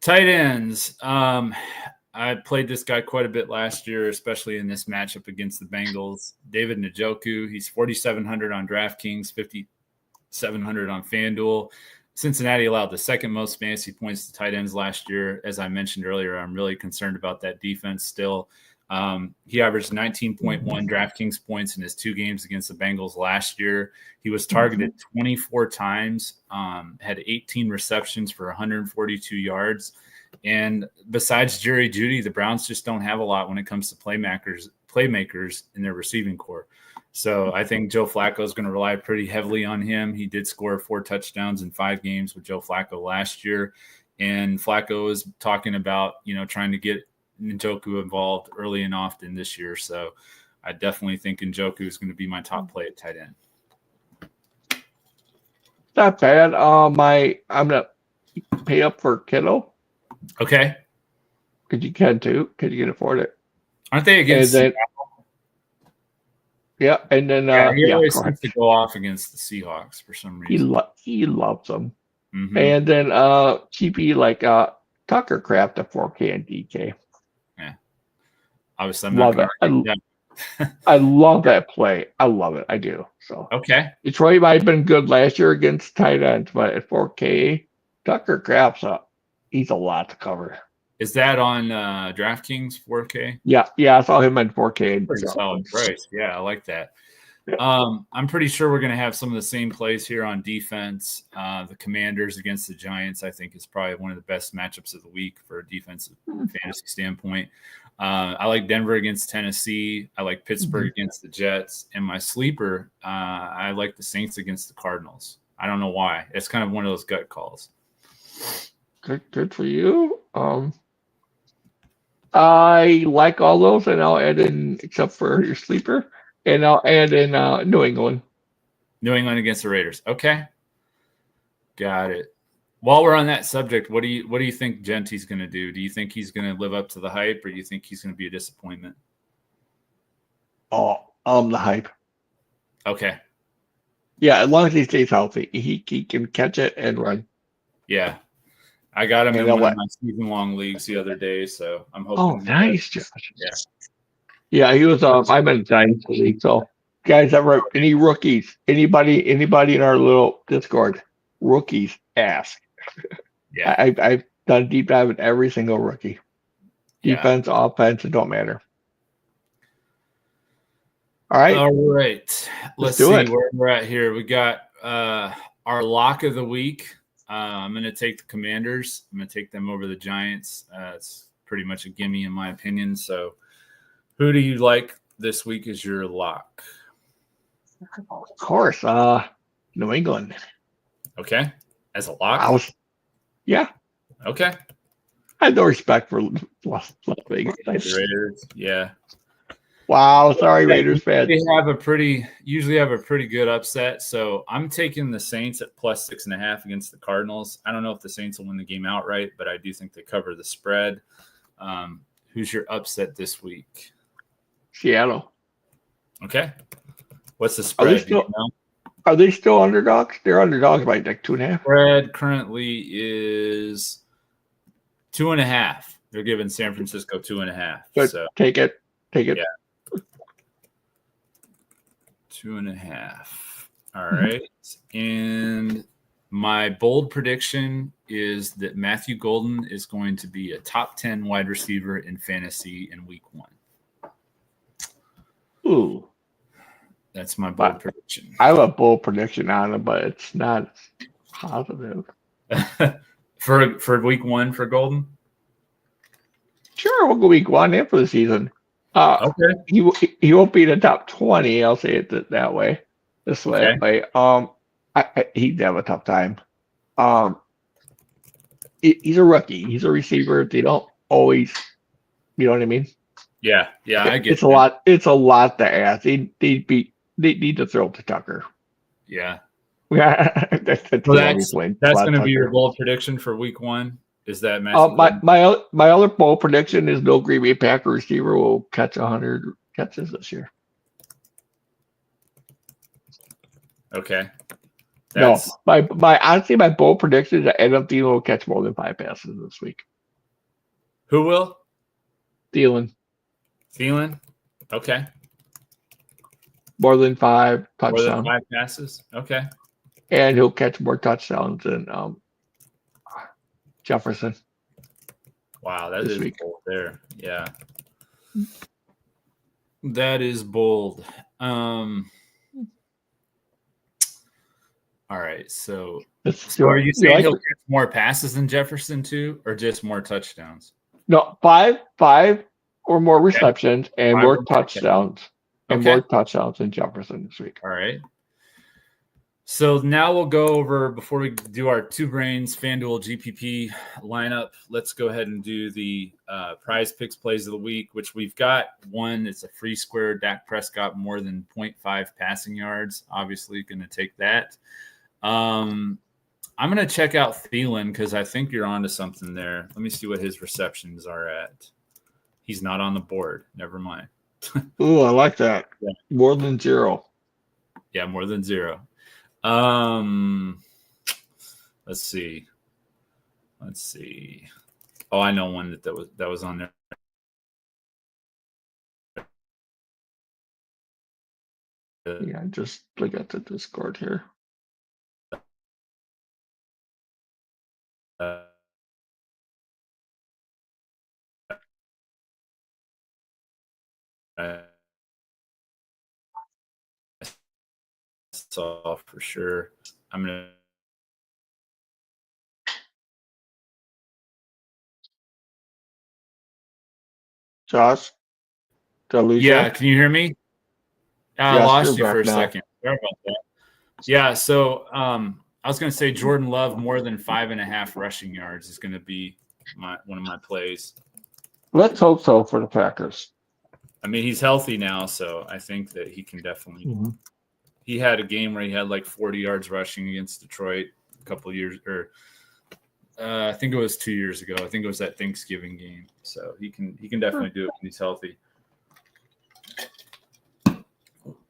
Tight ends. I played this guy quite a bit last year, especially in this matchup against the Bengals. David Njoku, he's 4,700 on DraftKings, 5,700 on Fanduel. Cincinnati allowed the second most fantasy points to tight ends last year. As I mentioned earlier, I'm really concerned about that defense still. He averaged 19.1 DraftKings points in his 2 games against the Bengals last year. He was targeted 24 times, had 18 receptions for 142 yards. And besides Jerry Jeudy, the Browns just don't have a lot when it comes to playmakers in their receiving corps. So I think Joe Flacco is going to rely pretty heavily on him. He did score 4 touchdowns in 5 games with Joe Flacco last year. And Flacco is talking about, trying to get Njoku involved early and often this year. So I definitely think Njoku is going to be my top play at tight end. Not bad. I'm going to pay up for Kittle. Okay. Because you can too. Because you can afford it. Aren't they against Yeah, and then he always seems to go off against the Seahawks for some reason. He loves them. And then cheapy like Tucker Craft at 4K and DK. Yeah, obviously I'm not love it. I love that play. I love it. I do. So okay, Detroit might have been good last year against tight ends, but at 4K, Tucker Craft's up. He's a lot to cover. Is that on DraftKings 4K? Yeah, I saw him on 4K. Pretty solid price. Yeah, I like that. I'm pretty sure we're going to have some of the same plays here on defense. The Commanders against the Giants, I think, is probably one of the best matchups of the week for a defensive fantasy standpoint. I like Denver against Tennessee. I like Pittsburgh against the Jets. And my sleeper, I like the Saints against the Cardinals. I don't know why. It's kind of one of those gut calls. Good for you. I like all those, and I'll add in, except for your sleeper, and I'll add in New England. New England against the Raiders. Okay. Got it. While we're on that subject, what do you think Gentry's going to do? Do you think he's going to live up to the hype, or do you think he's going to be a disappointment? Oh, the hype. Okay. Yeah, as long as he stays healthy, he can catch it and run. Yeah. I got him And in one what? of my season-long leagues the other day, so I'm hoping. Oh, nice, Josh. Yeah. Yeah, he was. I'm in Dynasty League, so guys, ever any rookies? Anybody in our little Discord? Rookies, ask. Yeah. I've done a deep dive with every single rookie. Defense, offense, it don't matter. All right. All right. Let's do see it. where we're at here. We got our lock of the week. I'm going to take the Commanders. I'm going to take them over the Giants. It's pretty much a gimme in my opinion. So who do you like this week as your lock? Of course. New England. Okay. As a lock? Yeah. Okay. I have no respect for Las Vegas. Raiders. Yeah. Wow, sorry, Raiders fans. They usually have a pretty good upset. So I'm taking the Saints at plus 6.5 against the Cardinals. I don't know if the Saints will win the game outright, but I do think they cover the spread. Who's your upset this week? Seattle. Okay. What's the spread? Are they still underdogs? They're underdogs by like 2.5. Spread currently is 2.5. They're giving San Francisco 2.5. So take it. Yeah. 2.5. All right. And my bold prediction is that Matthew Golden is going to be a top 10 wide receiver in fantasy in week 1. Ooh. That's my bold prediction. I have a bold prediction on it, but it's not positive. for week 1 for Golden? Sure, we'll go week 1 and for the season. Okay. He won't be in the top 20. I'll say it that way. This way. Okay. He'd have a tough time. He's a rookie. He's a receiver. They don't always, you know what I mean? Yeah, I get it. It's a lot to ask. They need to throw to Tucker. Yeah. that's going to be your bold prediction for week 1. Is that my other bold prediction is no Green Bay Packer receiver will catch 100 catches this year. Okay. Honestly, my bold prediction is that Adam Thielen will catch more than 5 passes this week. Who will? Thielen. Okay. More than 5 touchdowns. More than 5 passes. Okay. And he'll catch more touchdowns than Jefferson. Wow, that is bold there. Yeah. That is bold. All right, so are you saying he'll catch more passes than Jefferson too, or just more touchdowns? No, 5 or more receptions and more touchdowns. And more touchdowns than Jefferson this week. All right. So now we'll go over, before we do our Two Brains FanDuel GPP lineup, let's go ahead and do the Prizepicks plays of the week, which we've got one. It's a free square. Dak Prescott more than 0.5 passing yards. Obviously going to take that. I'm going to check out Thielen because I think you're onto something there. Let me see what his receptions are at. He's not on the board. Never mind. Ooh, I like that. Yeah. More than 0. Yeah, more than 0. Let's see. Oh, I know one that was on there. Yeah, just look at the Discord here. saw for sure. I'm gonna. Josh, did I lose Yeah, you? can you hear me? I Yes, you're lost you for back a now. second. Sorry about that. Yeah, so I was going to say Jordan Love more than 5.5 rushing yards is going to be one of my plays. Let's hope so for the Packers. I mean, he's healthy now, so I think that he can definitely. Mm-hmm. He had a game where he had like 40 yards rushing against Detroit a couple of years, or I think it was 2 years ago. I think it was that Thanksgiving game. So he can definitely do it when he's healthy.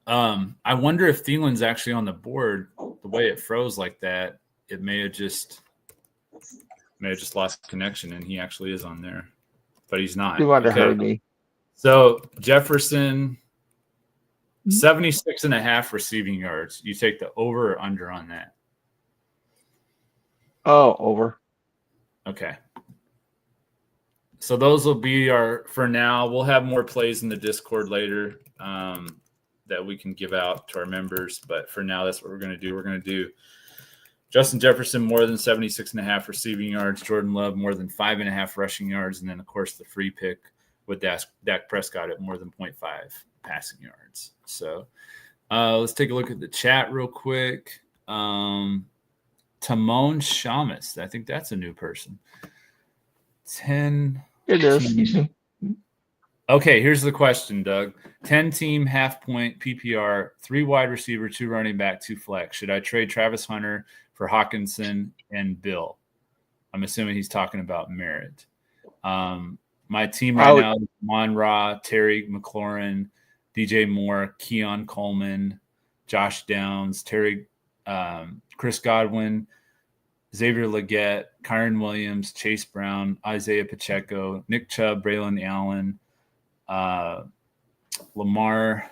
I wonder if Thielen's actually on the board. The way it froze like that, it may have just lost connection, and he actually is on there, but he's not. You might have heard me. So Jefferson, 76.5 receiving yards. You take the over or under on that? Oh, over. Okay. So those will be for now. We'll have more plays in the Discord later that we can give out to our members. But for now, that's what we're going to do. We're going to do Justin Jefferson more than 76.5 receiving yards, Jordan Love more than 5.5 rushing yards, and then, of course, the free pick with Dak Prescott at more than 0.5 passing yards. So let's take a look at the chat real quick. Timon Shamus, I think that's a new person. 10. It is. Okay, here's the question, Doug. 10-team half-point PPR, 3 wide receiver, 2 running back, 2 flex. Should I trade Travis Hunter for Hawkinson and Bill? I'm assuming he's talking about Merritt. My team right now is Mon-Ra, Terry McLaurin, DJ Moore, Keon Coleman, Josh Downs, Chris Godwin, Xavier Legette, Kyron Williams, Chase Brown, Isaiah Pacheco, Nick Chubb, Braylon Allen, Lamar.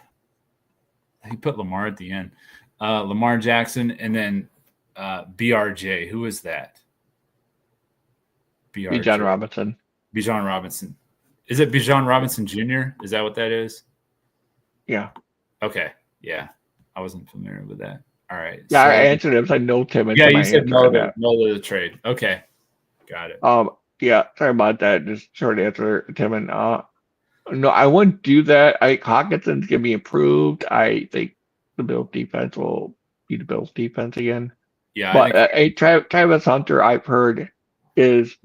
He put Lamar at the end. Lamar Jackson, and then BRJ. Who is that? BRJ. Bijan Robinson. Bijan Robinson. Is it Bijan Robinson Jr.? Is that what that is? Yeah. Okay. Yeah. I wasn't familiar with that. All right. Yeah, so, I answered it. I know Tim. Yeah, you said no to the trade. Okay. Got it. Yeah, sorry about that. Just short answer, Tim. And no, I wouldn't do that. Hawkinson's gonna be improved. I think the Bills defense will be the Bills defense again. Yeah, but Travis Hunter, I've heard, is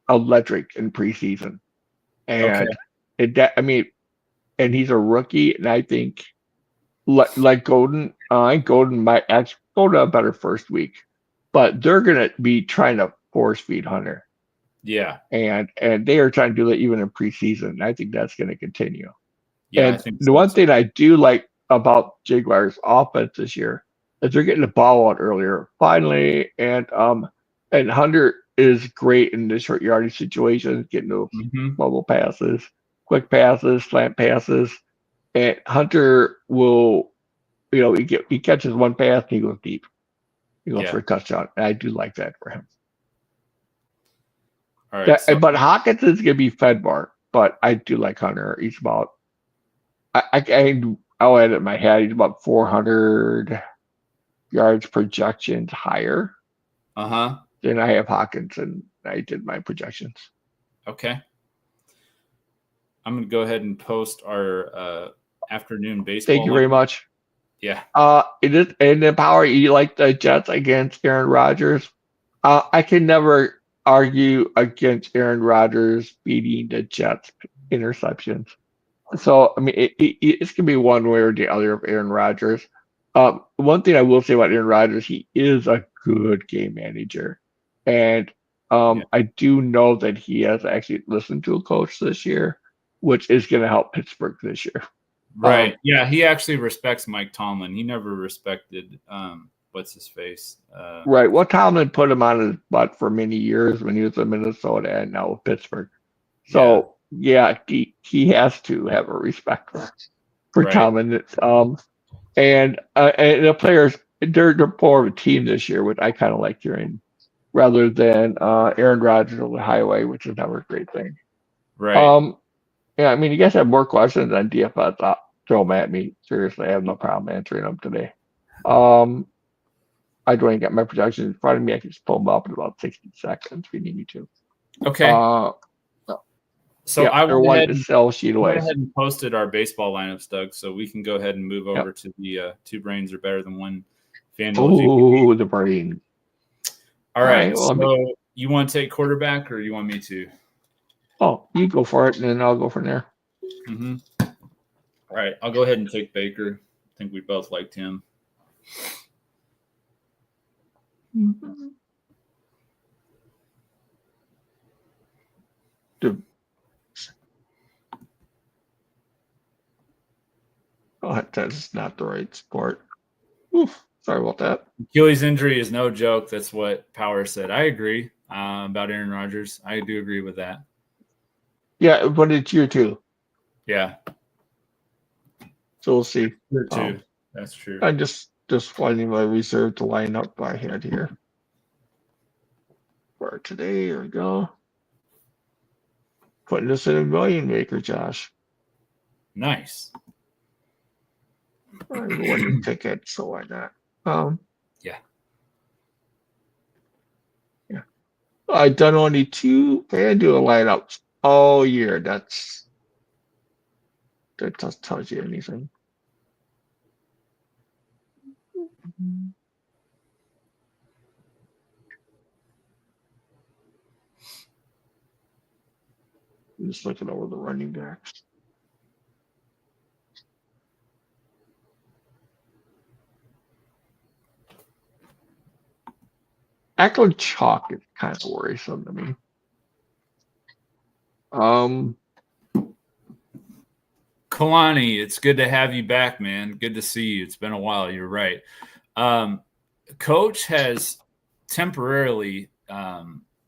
electric in preseason, and and he's a rookie, and I think like Golden, Golden might actually go to a better first week, but they're gonna be trying to force feed Hunter. Yeah, and they are trying to do that even in preseason. I think that's going to continue. Yeah, and I think the one thing I do like about Jaguars' offense this year is they're getting the ball out earlier, finally, and Hunter is great in the short yardage situations, getting those bubble passes, quick passes, slant passes, and Hunter will, he catches one pass and he goes deep. He goes for a touchdown, and I do like that for him. All right, but Hawkinson's gonna be fed more, but I do like Hunter. He's about I'll add it in my head. He's about 400 yards projections higher. Than I have Hawkinson. I did my projections. Okay. I'm gonna go ahead and post our afternoon baseball. Thank you very much. Yeah. It is in the power. You like the Jets against Aaron Rodgers. I can never argue against Aaron Rodgers beating the Jets interceptions. So, I mean, it's going to be one way or the other of Aaron Rodgers. One thing I will say about Aaron Rodgers, he is a good game manager. And I do know that he has actually listened to a coach this year, which is going to help Pittsburgh this year. Right. Yeah, he actually respects Mike Tomlin. He never respected what's his face. Right. Well, Tomlin put him on his butt for many years when he was in Minnesota and now with Pittsburgh. So yeah, he has to have a respect for Tomlin. And the players, they're more of a team this year, which I kind of like hearing, rather than Aaron Rodgers on the highway, which is never a great thing. Right. Yeah, I mean, you guys have more questions on DFS? Throw them at me. Seriously, I have no problem answering them today. I don't even get my projections in front of me. I can just pull them up in about 60 seconds if you need me to. Okay. So Yeah, I they're went one ahead to and sell sheet went away. ahead and posted our baseball lineups, Doug, so we can go ahead and move over Yep. to the two brains are better than one Fanduel Oh, the brain. All right. Well, So you want to take quarterback or you want me to? you go for it, and then I'll go from there. Mm-hmm. All right. I'll go ahead and take Baker. I think we both liked him. Mm-hmm. Oh, that's not the right sport. Oof, sorry about that. Achilles injury is no joke. That's what Power said. I agree about Aaron Rodgers. I do agree with that. Yeah, but it's year 2. Yeah. So we'll see. Year 2. That's true. I'm just finding my reserve to line up I had here. For today, here we go. Putting this in a million maker, Josh. Nice. I winning ticket, so why not? Yeah. I've done only 2 Fanduel lineups all year. That just tells you anything. I'm just looking over the running backs. Ackland Chalk is kind of worrisome to me. Kalani, it's good to have you back, man. Good to see you. It's been a while. You're right. Coach has temporarily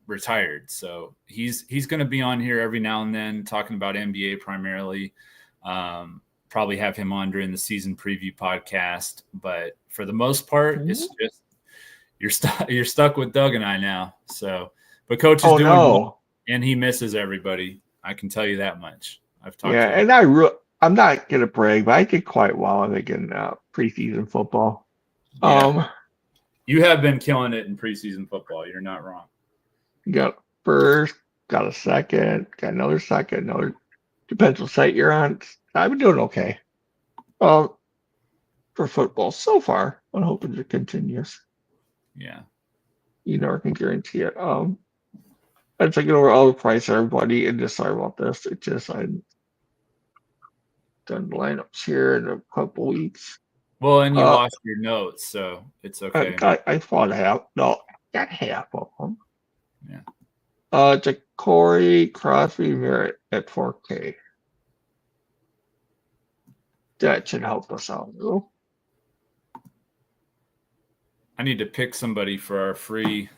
retired, so he's going to be on here every now and then talking about NBA primarily. Probably have him on during the season preview podcast, but for the most part, it's just you're stuck with Doug and I now. So, but Coach is doing well, and he misses everybody. I can tell you that much. I've talked to him. And I'm not gonna brag, but I did quite well, I think, in preseason football. Yeah. You have been killing it in preseason football. You're not wrong. Got first, got a second, got another second, another. Depends what site you're on. I've been doing okay. For football so far. I'm hoping it continues. Yeah. You never can guarantee it. I'm taking over all the price, everybody, and just sorry about this. It's just I'm done lineups here in a couple weeks. Well, and you lost your notes, so it's okay. I thought half. No, got half of them. Yeah. Corey Crosby Merritt at 4K. That should help us out. I need to pick somebody for our free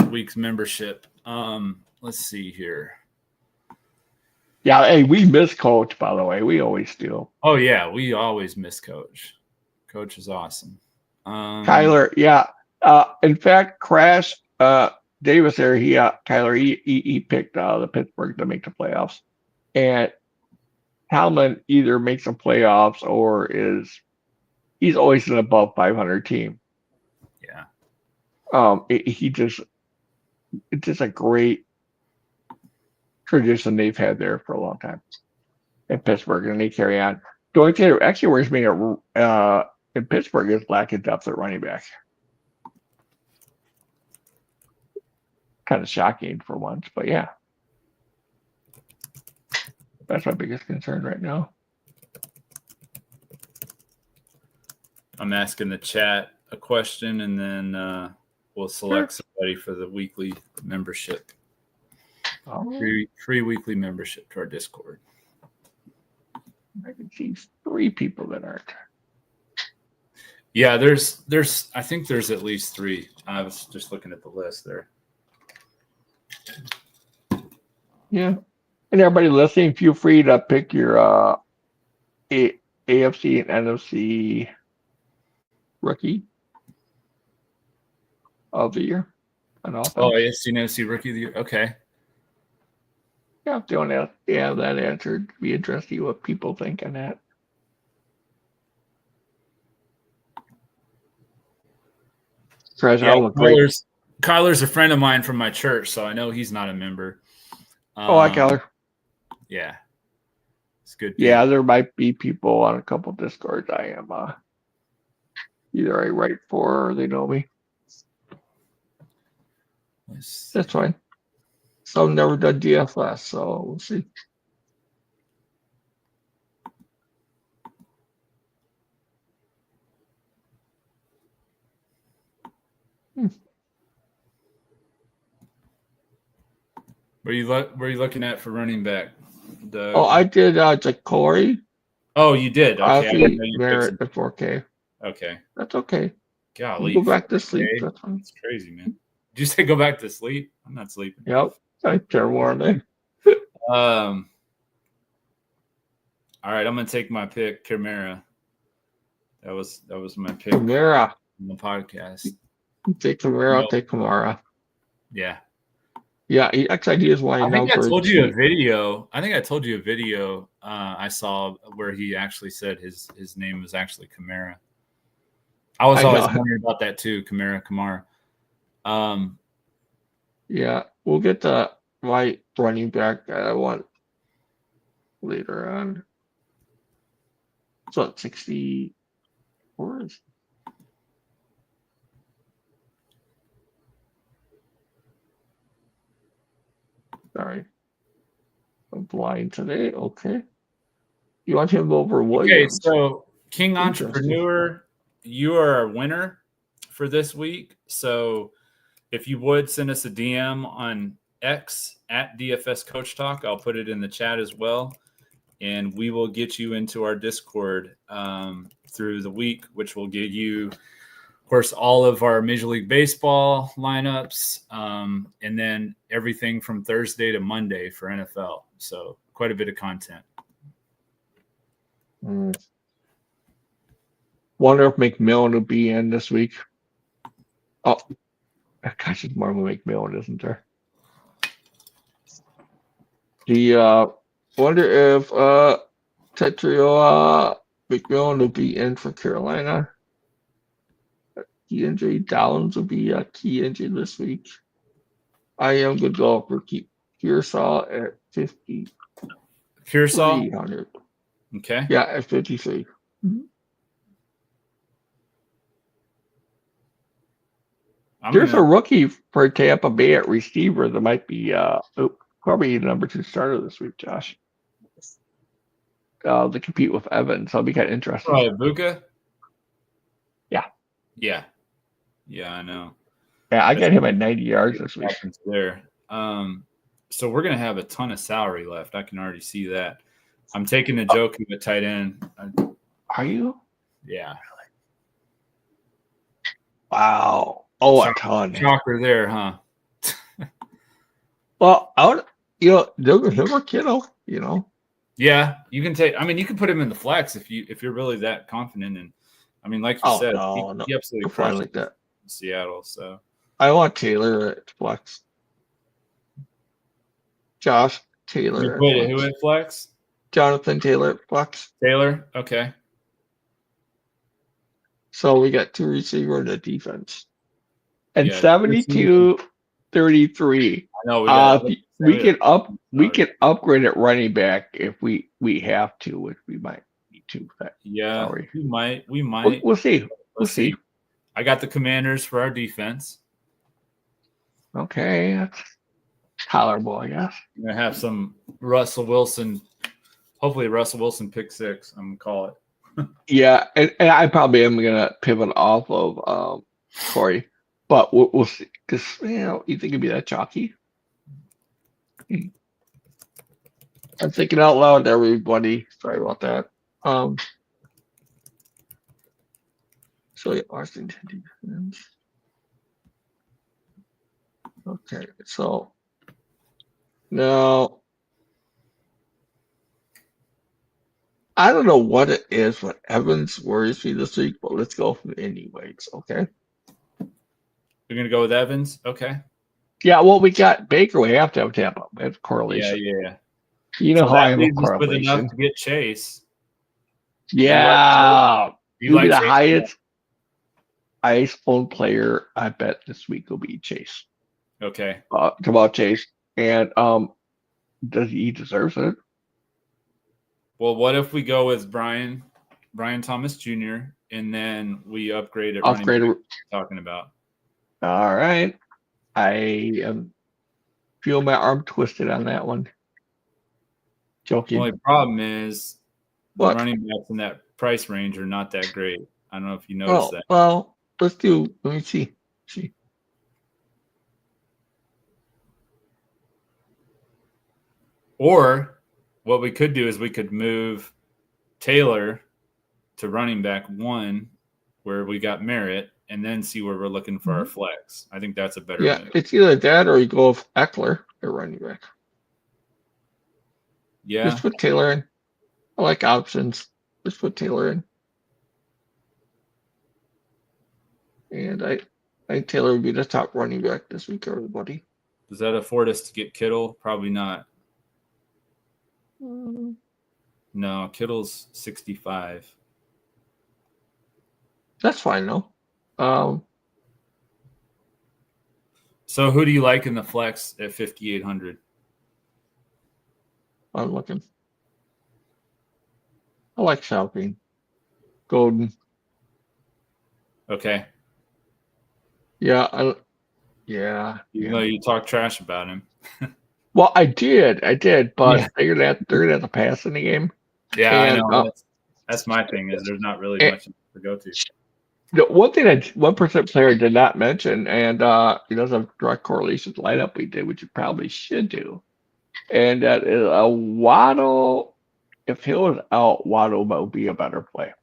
week's membership. Let's see here. Yeah, hey, we miss Coach, by the way. We always do. Oh, yeah, we always miss Coach. Coach is awesome. Kyler, yeah. In fact, Crash Davis there, Kyler, he picked the Pittsburgh to make the playoffs. And Talman either makes the playoffs or he's always an above 500 team. Yeah. It's just a great tradition they've had there for a long time in Pittsburgh, and they carry on. The only thing that actually worries me in Pittsburgh is lack of depth at running back. Kind of shocking for once, but yeah. That's my biggest concern right now. I'm asking the chat a question, and then we'll select somebody for the weekly membership. Free weekly membership to our Discord. I can see 3 people that aren't. Yeah, there's I think there's at least 3. I was just looking at the list there. Yeah. And everybody listening, feel free to pick your AFC and NFC rookie of the year. Oh, AFC and NFC rookie of the year. Okay. Yeah, if they want to have that answered, it'd be interesting what people think on that. Trash Yeah, Island was great. Kyler's a friend of mine from my church, so I know he's not a member. Hi, Kyler. Yeah. It's good. Yeah, there might be people on a couple Discords I am either I write for or they know me. That's fine. Some never done DFS, so we'll see. What are you looking at for running back? I did Corey. Oh, you did. Okay, I didn't know you Merit at 4K. Okay, that's okay. Golly, go back to sleep. Okay. That's fine. That's crazy, man. Did you say go back to sleep? I'm not sleeping. Yep, I care more than. All right, I'm gonna take my pick, Chimera. That was my pick. Chimera on the podcast. Take Chimera. Take Kamara. Yeah. Yeah, XID is why I think I told you a video. I saw where he actually said his name was actually Chimera. I was always wondering about that too, Kamara. Yeah, we'll get the right running back that I want later on. So at 64 is. Sorry. I'm blind today. Okay. You want him over Williams? Okay, so King Entrepreneur, you are a winner for this week. So if you would send us a DM on X at DFS Coach Talk, I'll put it in the chat as well. And we will get you into our Discord through the week, which will give you, of course, all of our Major League Baseball lineups, and then everything from Thursday to Monday for NFL. So quite a bit of content. Wonder if McMillan will be in this week. Oh, gosh, it's more of a McMillan, isn't there? Wonder if Tetrio McMillan will be in for Carolina. Key injury. Downs will be a key injury this week. I am good to go for Pearsall at 50. Pearsall? 300. Okay. Yeah, at 53. Mm-hmm. There's a rookie for Tampa Bay at receiver that might be probably the number 2 starter this week, Josh. To compete with Evans. That'll be kind of interesting. Oh, Ibuka? Yeah. Yeah. Yeah, I know. Yeah, I got him at 90 yards this week. There. So we're going to have a ton of salary left. I can already see that. I'm taking a joke at tight end. Are you? Yeah. Wow. Oh, a ton. Shocker there, huh? Well, those were kiddo, Yeah, you can take. I mean, you can put him in the flex if you're really that confident. And I mean, like you said, he absolutely crushed like that in Seattle. So I want Taylor at flex. Josh Taylor. Who at flex? Jonathan Taylor at flex. Taylor, okay. So we got 2 receivers and a defense. And 72-33. I know we can upgrade at running back if we have to, which we might need to. Yeah, sorry. we might. We'll see. We'll see. I got the Commanders for our defense. Okay, that's tolerable, I guess. I'm gonna have some Russell Wilson. Hopefully, Russell Wilson pick 6. I'm gonna call it. Yeah, and I probably am gonna pivot off of Corey, but we'll see. Because you think it'd be that chalky? I'm thinking out loud, everybody. Sorry about that. So yeah, Washington defense. Okay, so now I don't know what it is, but Evans worries me this week, but let's go for anyways, okay? You're going to go with Evans? Okay. Yeah, well, we got Baker. We have to have Tampa. We have correlation. Yeah. You know how I am with correlation. With enough to get Chase. Yeah. You like the Chase? highest. highest owned player I bet this week will be Chase. Okay. Jamal Chase. And does he deserves it? Well, what if we go with Brian Thomas Jr. and then we upgrade at running back? Talking about. All right. I feel my arm twisted on that one. Joking. The only problem is the What? running backs in that price range are not that great. I don't know if you noticed that. Well, let me see. Or what we could do is we could move Taylor to running back 1 where we got Merritt and then see where we're looking for our flex. I think that's a better move. It's either that or you go with Eckler at running back. Yeah. Just put Taylor in. I like options. Just put Taylor in. And I think Taylor would be the top running back this week, everybody. Does that afford us to get Kittle? Probably not. No, Kittle's 65. That's fine, though. So who do you like in the flex at 5,800? I'm looking. I like Salpine. Golden. Okay. Yeah. Even though you talk trash about him. Well, I did, but they're gonna have to pass in the game. Yeah, and, I know. That's my thing. Is there's not really much to go to. The one thing that 1% player did not mention, and it doesn't have direct correlation to lineup we did, which you probably should do, and that is a Waddle. If Hill is out, Waddle would be a better play.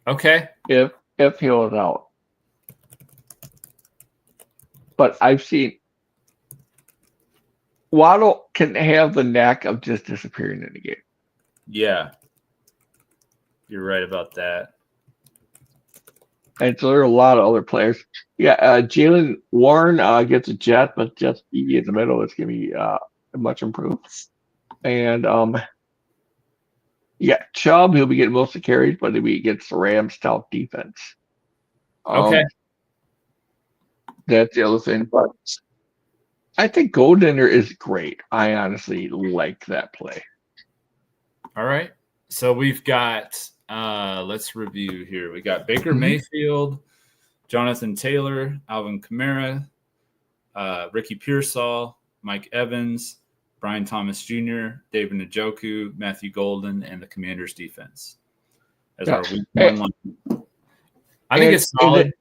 Okay. If Hill is out, but I've seen Waddle can have the knack of just disappearing in the game. Yeah, you're right about that. And so there are a lot of other players. Yeah, Jalen Warren gets a jet, but just be in the middle. It's going to be much improved. And Chubb, he'll be getting most of the carries, but he'll be against the Rams' stout defense. Okay. That's the other thing. But I think Goldender is great. I honestly like that play. All right. So we've got, let's review here. We got Baker Mayfield, Jonathan Taylor, Alvin Kamara, Ricky Pearsall, Mike Evans, Brian Thomas Jr., David Njoku, Matthew Golden, and the Commanders defense as our week 1 line. I think it's solid.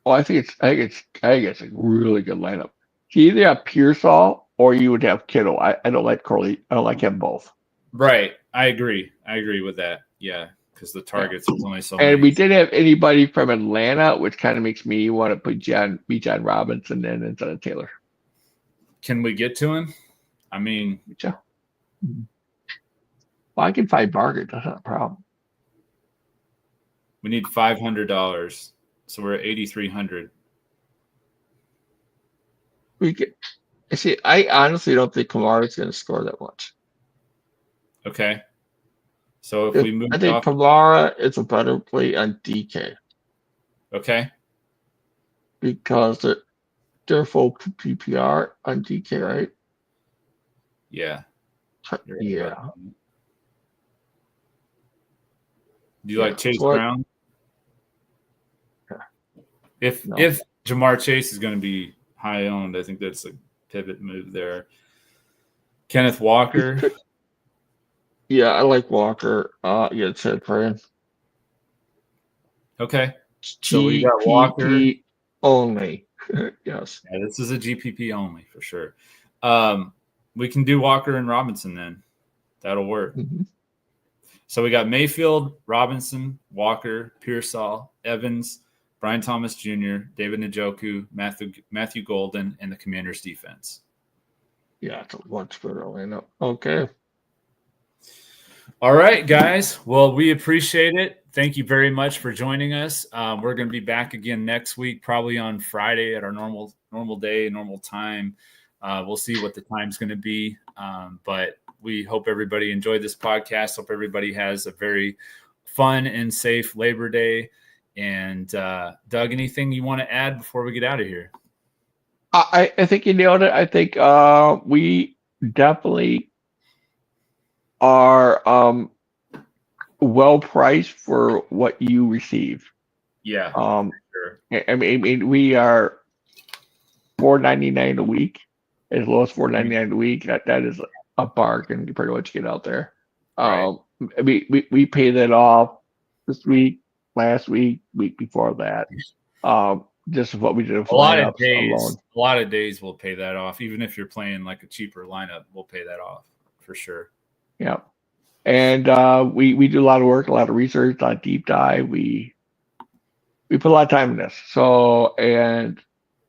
I think it's a really good lineup. You either have Pearsall or you would have Kittle. I don't like Corley. I don't like him both. Right. I agree with that. Yeah, because the targets was only so many. And we didn't have anybody from Atlanta, which kind of makes me want to put John Robinson in instead of Taylor. Can we get to him? I mean, well, I can find Barker. That's not a problem. We need $500, so we're at 8,300. We get. See, I honestly don't think Kamara's going to score that much. Okay. So if we move, I think Kamara is a better play on DK. Okay. Because they're full PPR on DK, right? Yeah. Yeah. Do you like Chase Brown? If Jamar Chase is going to be high owned, I think that's a pivot move there. Kenneth Walker. Yeah, I like Walker. It's it for him. Okay. So we got Walker only. Yes. Yeah, this is a GPP only for sure. We can do Walker and Robinson then. That'll work. So we got Mayfield, Robinson, Walker, Pearsall, Evans, Brian Thomas Jr., David Njoku, Matthew Golden, and the Commanders defense. Yeah, it's a much better lineup. Okay. All right, guys. Well, we appreciate it. Thank you very much for joining us. We're going to be back again next week, probably on Friday at our normal day, normal time. We'll see what the time's going to be. But we hope everybody enjoyed this podcast. Hope everybody has a very fun and safe Labor Day. And Doug, anything you want to add before we get out of here? I think you nailed it. I think we definitely are well priced for what you receive. Yeah. Sure. I mean, we are $4.99 a week, as low as $4.99 a week. That is a bargain compared to what you get out there. Right. We pay that off this week, last week, week before that. Just what we did with lineups alone. A lot of days we'll pay that off. Even if you're playing like a cheaper lineup, we'll pay that off for sure. Yeah. And we do a lot of work, a lot of research, a lot of deep dive. We put a lot of time in this. So, and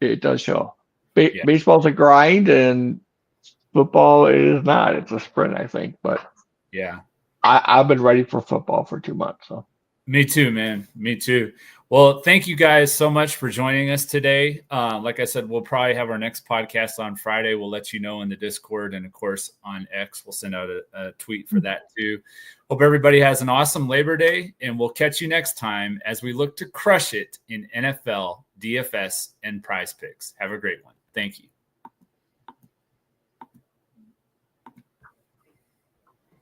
it does show. Baseball's a grind and football is not. It's a sprint, I think. But yeah, I've been ready for football for 2 months. So. Me too, man. Me too. Well, thank you guys so much for joining us today. Like I said, we'll probably have our next podcast on Friday. We'll let you know in the Discord, and of course on X, we'll send out a tweet for that too. Hope everybody has an awesome Labor Day, and we'll catch you next time as we look to crush it in NFL, DFS, and Prize Picks. Have a great one. Thank you.